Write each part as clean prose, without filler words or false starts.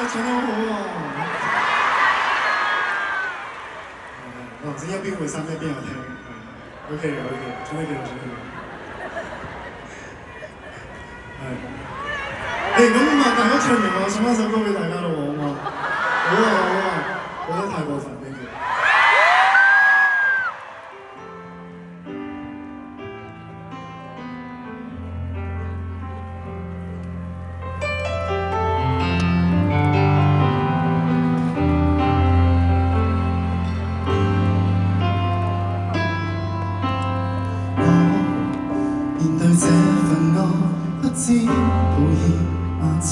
唱得好好啊！我頭先一邊會心一邊有聽，OK OK， 唱得幾好，唱得幾好。係。咁啊，大家唱完我送翻首歌俾大家咯，好嘛？好啊好啊，覺得太過分呢句。面對這份愛，不知道已萬次，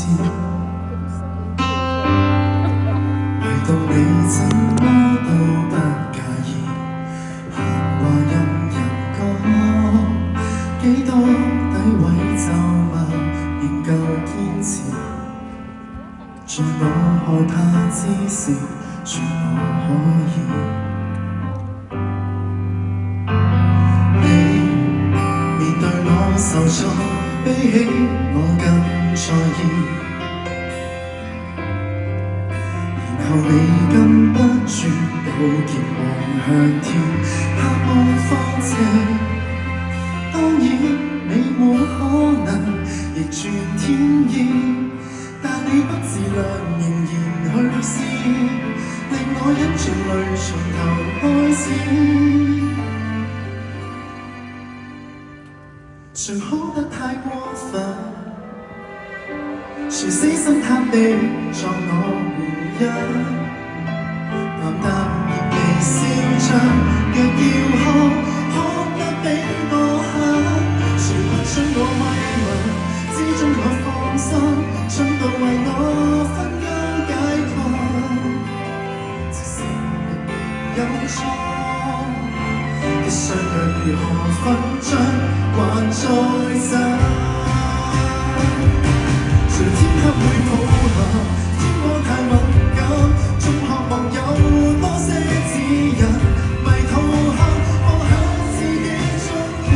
唯獨你怎麼都不介意，閒話任人講，幾多詆毀咒罵，仍舊堅持，在我害怕之時，說我可以。受挫比起我更在意，然後你禁不住有結望向天，怕無放晴。當然你冇可能逆轉天意，但你不自量仍然去試，令我忍住淚從頭開始。誰好得太過分，誰死心塌地作我護蔭，淡淡熱微笑着，若要可得比我狠，誰不想我慰問之中我放心，盡度為我分憂解困，即使有錯。一雙腳如何分張，還在走。誰天黑會抱合，天光太敏感，總渴望有多些指引，迷途後放下自己足印，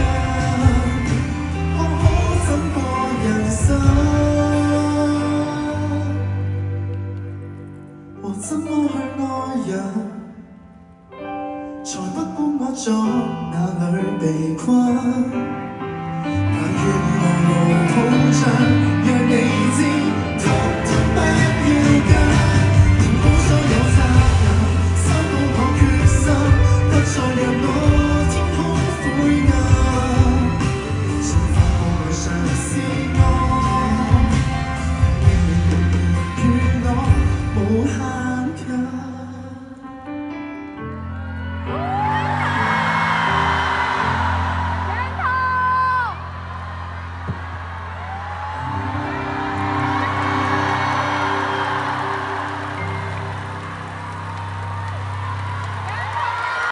學好怎過人生，和怎麼去愛人。才不管我在哪裏被困，但願牢牢抱着，讓你知，通通不要緊。填補所有責任，修補我決心，不再讓我天空灰暗。盡快過來嘗試愛，與我無限。